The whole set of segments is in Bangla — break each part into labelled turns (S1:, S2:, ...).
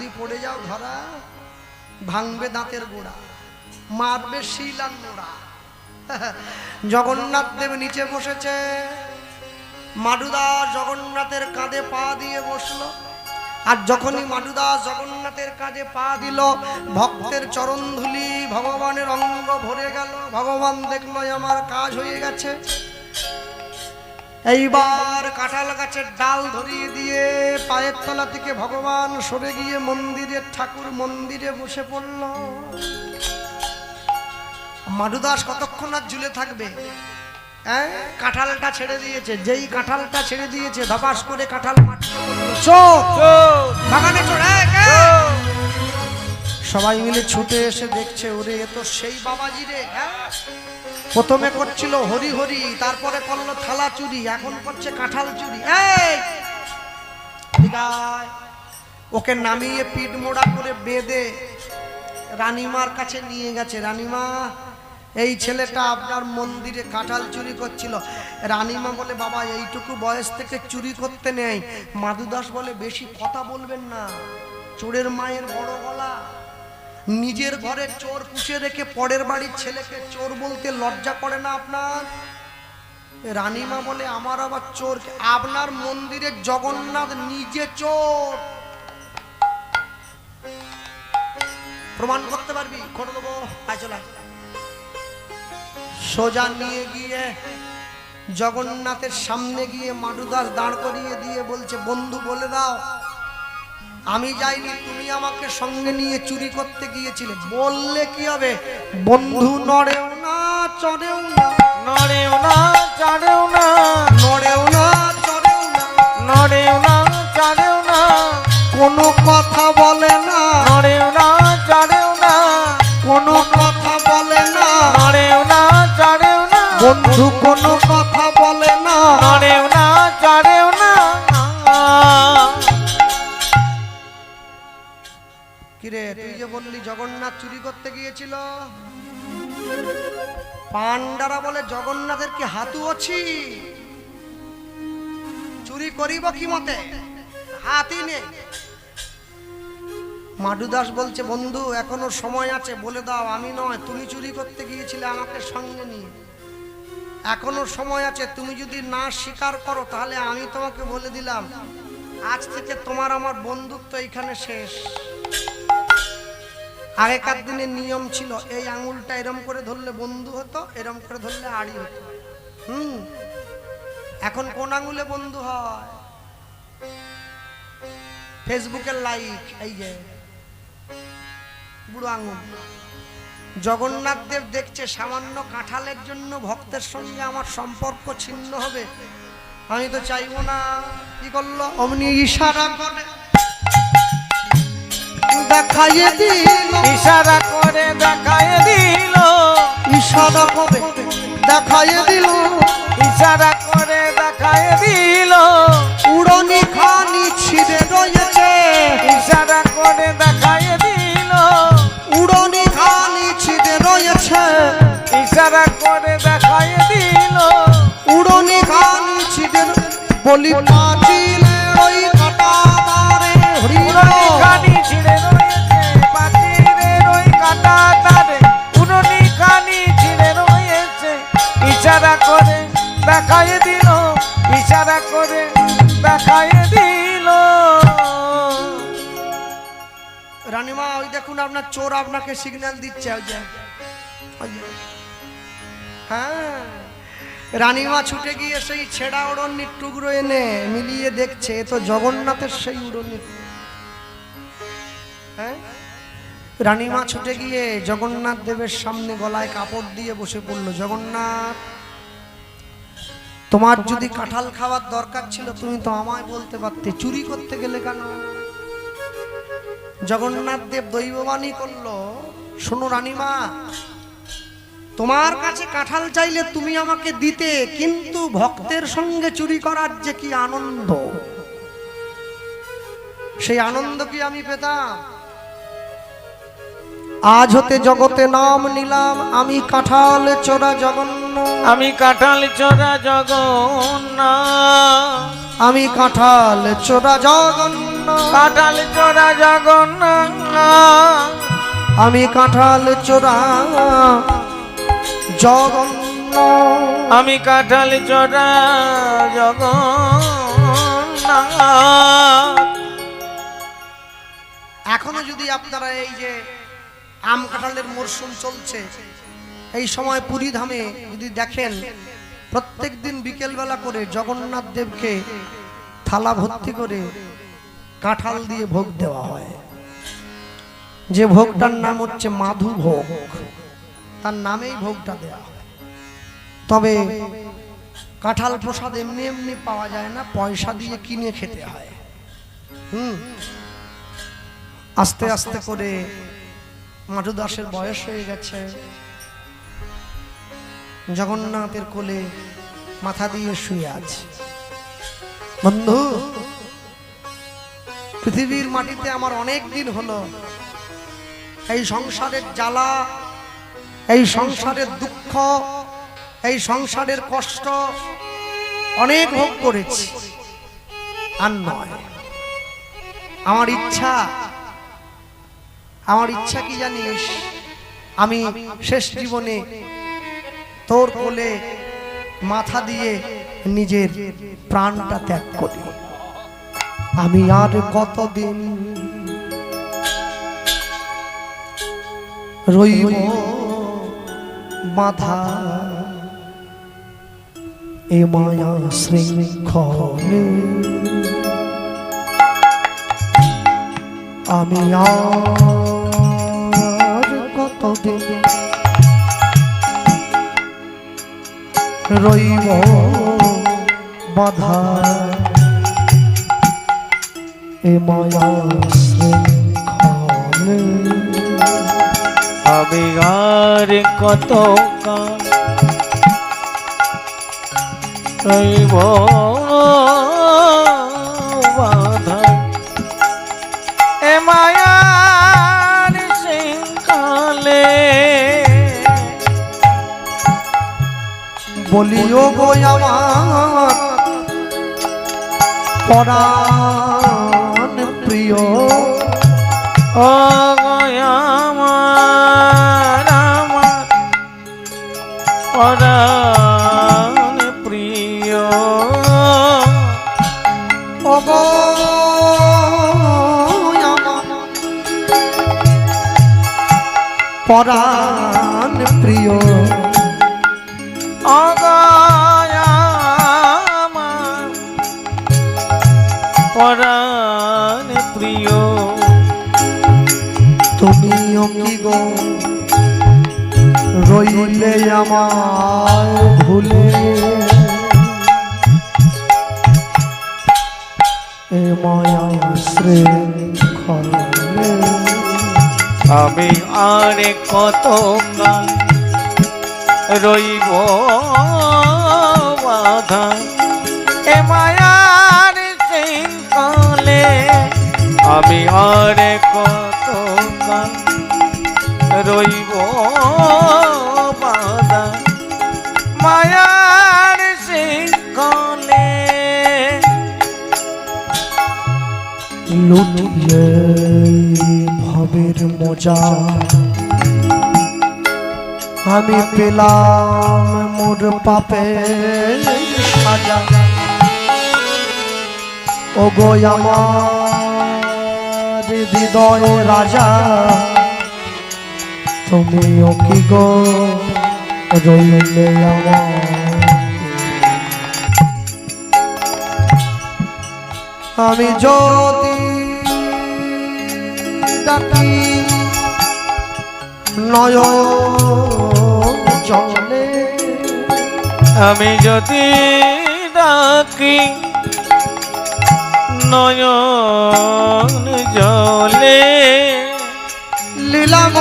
S1: যদি পড়ে যাও ধরা, ভাঙবে দাঁতের গোড়া, মারবে শিলার নোড়া। জগন্নাথ দেব নিচে বসেছে, মাধুদাস জগন্নাথের কাঁধে পা দিয়ে বসলো। আর যখনই মাধুদাস জগন্নাথের কাঁধে পা দিল, ভক্তের চরণ ধুলি ভগবানের অঙ্গ ভরে গেল। ভগবান দেখলো আমার কাজ হয়ে গেছে। এইবার কাঁঠাল গাছের ডাল ধরিয়ে দিয়ে পায়ের তলা থেকে ভগবান সরে গিয়ে মন্দিরের ঠাকুর মন্দিরে বসে পড়ল। মাধুদাস কতক্ষণ আর ঝুলে থাকবে? কাঁঠালটা ছেড়ে দিয়েছে, যেই কাঁঠালটা ছেড়ে দিয়েছে ধপাস করে কাঁঠাল সবাই মিলে ছুটে এসে দেখছে, ওরে এ তো সেই বাবাজি রে। প্রথমে করছিল হরি হরি, তারপরে করলো থালা চুরি, এখন করছে কাঁঠাল চুরি। ওকে নামিয়ে পিঠ মোড়া করে বেঁধে রানীমার কাছে নিয়ে গেছে। রানীমা, এই ছেলেটা আপনার মন্দিরে কাঁঠাল চুরি করছিল। রানীমা বলে, বাবা এইটুকু বয়স থেকে চুরি করতে নেই। মাধুদাস বলে, বেশি কথা বলবেন না, চোরের মায়ের বড় গলা। নিজের ঘরে চোর পুষে রেখে পরের বাড়ির ছেলেকে চোর বলতে লজ্জা করে না আপনার? রানীমা বলে, আমার আবার চোর? আপনার মন্দিরে জগন্নাথ নিজে চোর, প্রমাণ করতে পারবি? করে দেবো, আয় চলে। সোজা নিয়ে গিয়ে জগন্নাথের সামনে গিয়ে মাধুদাস দাঁড় করিয়ে দিয়ে বলছে, বন্ধু বলে দাও, আমি যাইনি, তুমি আমাকে সঙ্গে নিয়ে চুরি করতে গিয়েছিলে। বললে কি হবে? বন্ধু নড়েও না চড়েও না,
S2: নড়েও না চড়েও না,
S1: নড়েও না চড়েও না,
S2: নড়েও না চড়েও না,
S1: কোনো কথা বলে না,
S2: নড়েও না চড়েও না,
S1: কোনো কথা বলে না,
S2: নড়েও না চড়েও না,
S1: বন্ধু কোনো কথা বলে না,
S2: নড়েও না চড়েও না।
S1: কিরে, তুই যে বললি জগন্নাথ চুরি করতে গিয়েছিল, পান্ডারা বলে জগন্নাথের কি হাতু আছি? চুরি করিব কি মতে, হাতই নেই। মাধুদাস বলছে, বন্ধু এখনো সময় আছে, বলে দাও আমি নয়, তুমি চুরি করতে গিয়েছিলে আমাকে সঙ্গে নিয়ে। এখনো সময় আছে, তুমি যদি না স্বীকার করো তাহলে আমি তোমাকে বলে দিলাম, আজ থেকে তোমার আমার বন্ধুত্ব এইখানে শেষ। আগেকার দিনে নিয়ম ছিল, এই আঙুলটা এরম করে ধরলে বন্ধু হতো, এরম করে ধরলে আড়ি হতো। এখন কোন আঙুলে বন্ধু হয়? ফেসবুকের লাইক, এই যে বুড়ো আঙুল। জগন্নাথ দেব দেখছে সামান্য কাঁঠালের জন্য ভক্তের সঙ্গে আমার সম্পর্ক ছিন্ন হবে, আমি তো চাইবো না। কি করলো? অমনি ইশারা করে দেখাইয়ে দিল,
S2: ইশারা করে দেখাইয়ে দিল,
S1: ইশারা করে দেখাইয়ে দিল,
S2: ইশারা করে দেখাইয়ে দিল,
S1: উড়নি খানি ছিঁড়ে রয়েছে,
S2: ইশারা করে দেখাইয়ে দিল,
S1: উড়নি খানি ছিঁড়ে রয়েছে,
S2: ইশারা করে দেখাইয়ে দিল,
S1: উড়নি খানি ছিঁড়ে। বলি পাঁচিলের ওই কাঁটাতারে হরিণ,
S2: খানি ছিঁড়ে রয়েছে, পাখিরের ওই কাঁটা তারে উড়নি খানি ছিঁড়ে রয়েছে, ইশারা করে দেখাইয়ে দিল, ইশারা করে দেখাইয়ে দিল।
S1: রানীমা, ওই দেখুন আপনার চোর আপনাকে সিগন্যাল দিচ্ছে। হ্যাঁ, রানীমা ছুটে গিয়ে সেই ছেঁড়া ওড়নির টুকরো এনে মিলিয়ে দেখছে, এ তো জগন্নাথের সেই ওড়নি। হ্যাঁ, রানীমা ছুটে গিয়ে জগন্নাথ দেবের সামনে গলায় কাপড় দিয়ে বসে পড়ল। জগন্নাথ, তোমার যদি কাঁঠাল খাওয়ার দরকার ছিল তুমি তো আমায় বলতে পারতে, চুরি করতে গেলে কেন? জগন্নাথ দেব দৈববাণী করলো, শোনো রানীমা, তোমার কাছে কাঁঠাল চাইলে তুমি আমাকে দিতে, কিন্তু ভক্তের সঙ্গে চুরি করার যে কি আনন্দ, সেই আনন্দ কি আমি পেতাম? আজ হতে জগতে নাম নিলাম, আমি কাঁঠাল চোরা জগন্নাথ,
S2: আমি কাঁঠাল চোরা জগন্নাথ,
S1: আমি কাঁঠাল চোরা জগন্নাথ।
S2: কাঁঠাল চোরা জগন্নাথ
S1: আমি কাঁঠাল চোরা জগন্নাথ
S2: আমি কাঁঠাল চোরা জগন্নাথ।
S1: এখনো যদি আপনারা এই যে আম কাঁঠালের মরশুম চলছে, এই সময় পুরী ধামে যদি দেখেন প্রত্যেক দিন বিকেলবেলা করে জগন্নাথ দেবকে থালা ভর্তি করে কাঁঠাল দিয়ে ভোগ দেওয়া হয়। যে ভোগটার নাম হচ্ছে মাধু ভোগ, তার নামেই ভোগটা দেওয়া হয়। তবে কাঁঠাল প্রসাদ এমনি এমনি পাওয়া যায় না, পয়সা দিয়ে কিনে খেতে হয়। আস্তে আস্তে করে মাধু দাসের বয়স হয়ে গেছে, জগন্নাথের কোলে মাথা দিয়ে শুয়ে আছে। বন্ধু, পৃথিবীর মাটিতে আমার অনেক দিন হলো, এই সংসারের জ্বালা, এই সংসারের দুঃখ, এই সংসারের কষ্ট অনেক ভোগ করেছি। আর নয়, আমার ইচ্ছা কি জানিস? আমি শেষ জীবনে তোর কোলে মাথা দিয়ে নিজের প্রাণটা ত্যাগ করি। আমি আর কতদিন রইব বাধা এ মায়া শৃঙ্খলে, আমি আর কতদিন রইব বাধা এ মায়া শৃঙ্খলে।
S2: আমি আর কত কাল রইব বাধা এ মায়ার শৃঙ্খলে।
S1: বলিও গো আমার পরাণ প্রিয়,
S2: ও আমার আমার পরাণ প্রিয়,
S1: ও গো আমার পরাণ প্রিয়,
S2: আমার পরাণ প্রিয়।
S1: তুমিও কি গো রইলে আমায় ভুলে, এ মায়া শৃঙ্খলে।
S2: আমি আর কত কাল রইব বাধা এ মায়ার শৃঙ্খলে। আমি আর কত কাল রইব বাধা মায়ার শৃঙ্খলে।
S1: লুটিয়ে ভবের মজা আমি পেলাম মোর পাপে সাজা, ও গো আমার হৃদয় রাজা, তুমিও কি গো রইলে আমার। আমি যদি ডাকি নয়ন জলে,
S2: আমি যদি ডাকি নয়ন জলে,
S1: লীলাম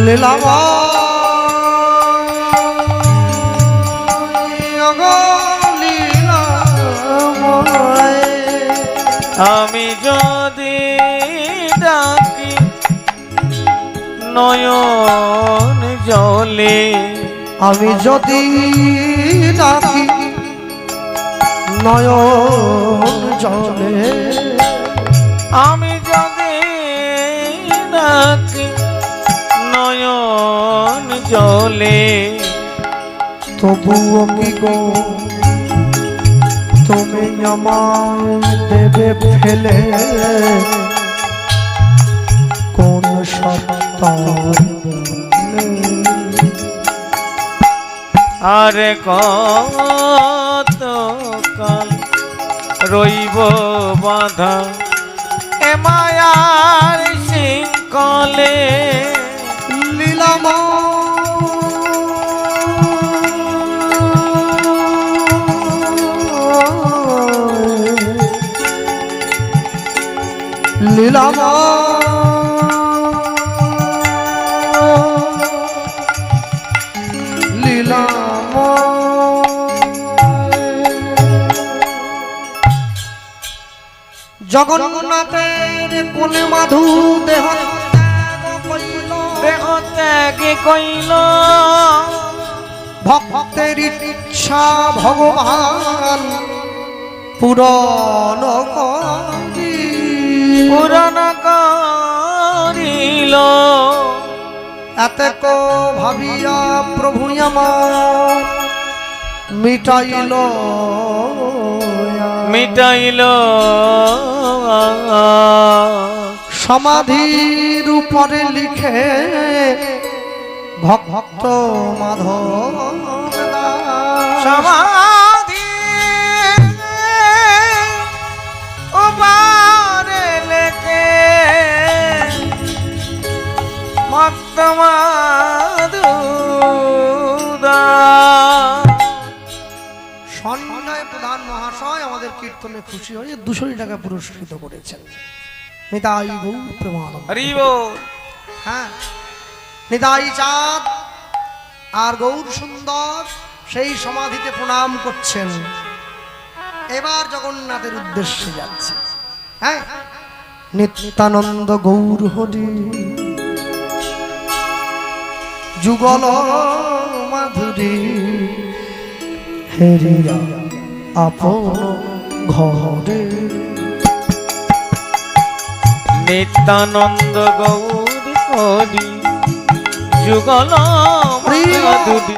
S1: লীলাম
S2: আমি যদি ডাকি নয়ন জলে
S1: আমি যদি ডাকি নয়ন জলে,
S2: আমি যদি ডাকি নয়ন জলে,
S1: তবুও কি গো তুমি আমায় দেবে ফেলে কোন সত্তার বলে?
S2: আরে কত কাল রইব বাঁধা এ মায়ার শৃঙ্খলে,
S1: লীলাময় জগন্নাথের কোলে মাধু দেহ
S2: দেহ ত্যাগে কইল,
S1: ভক্তের ইচ্ছা ভগবান পূরণ
S2: পূরণ করিল।
S1: এতক ভাবিয়া প্রভু আমার মিটাইল
S2: মিটাইল
S1: সমাধির উপরে লিখে ভক্ত মাধব
S2: সমাধি উপরে লেখে ভক্ত
S1: সন্ন্যায় প্রধান মহাশয় আমাদের কীর্তনে খুশি হয়ে 200 টাকা পুরস্কৃত করেছেন। নিতাই গৌর প্রেমানন্দ।
S2: হরি বল।
S1: হ্যাঁ, নিতাই চাঁদ আর গৌর সুন্দর সেই সমাধিতে প্রণাম করছেন। এবার জগন্নাথের উদ্দেশ্যে যাচ্ছে। হ্যাঁ, নিত্যানন্দ গৌর হরি যুগল মাধুরী হেরিয়া আপন ঘরে।
S2: নিত্যানন্দ গৌর হরি যুগল মাধুরী।